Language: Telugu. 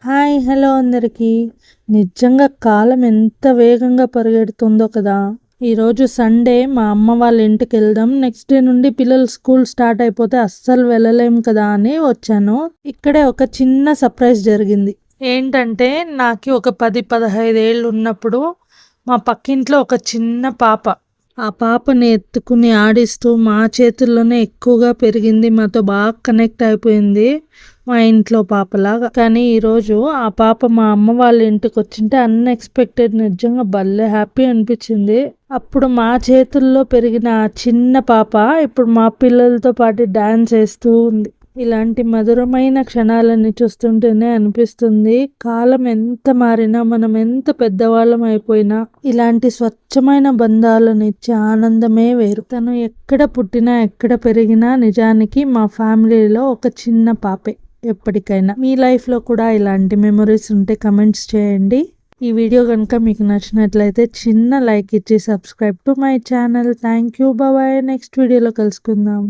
హాయ్ హలో అందరికీ. నిజంగా కాలం ఎంత వేగంగా పరిగెడుతుందో కదా. ఈరోజు సండే, మా అమ్మ వాళ్ళ ఇంటికి వెళ్దాం, నెక్స్ట్ డే నుండి పిల్లలు స్కూల్ స్టార్ట్ అయిపోతే అస్సలు వెళ్ళలేం కదా అని వచ్చాను. ఇక్కడే ఒక చిన్న సర్ప్రైజ్ జరిగింది. ఏంటంటే నాకు ఒక 10-15 ఏళ్ళు ఉన్నప్పుడు మా పక్కింట్లో ఒక చిన్న పాప, ఆ పాపని ఎత్తుకుని ఆడిస్తూ మా చేతుల్లోనే ఎక్కువగా పెరిగింది, మాతో బాగా కనెక్ట్ అయిపోయింది, మా ఇంట్లో పాపలాగా. కానీ ఈరోజు ఆ పాప మా అమ్మ వాళ్ళ ఇంటికి వచ్చింటే అన్ఎక్స్పెక్టెడ్, నిజంగా భలే హ్యాపీ అనిపించింది. అప్పుడు మా చేతుల్లో పెరిగిన ఆ చిన్న పాప ఇప్పుడు మా పిల్లలతో పాటు డాన్స్ వేస్తూ ఉంది. ఇలాంటి మధురమైన క్షణాలని చూస్తుంటేనే అనిపిస్తుంది, కాలం ఎంత మారినా, మనం ఎంత పెద్దవాళ్ళం అయిపోయినా ఇలాంటి స్వచ్ఛమైన బంధాలను ఇచ్చే ఆనందమే వేరు. తను ఎక్కడ పుట్టినా ఎక్కడ పెరిగినా నిజానికి మా ఫ్యామిలీలో ఒక చిన్న పాపే ఎప్పటికైనా. మీ లైఫ్లో కూడా ఇలాంటి మెమరీస్ ఉంటే కమెంట్స్ చేయండి. ఈ వీడియో కనుక మీకు నచ్చినట్లయితే చిన్న లైక్ ఇచ్చి subscribe to my channel. Thank you. Bye. Next వీడియోలో కలుసుకుందాం.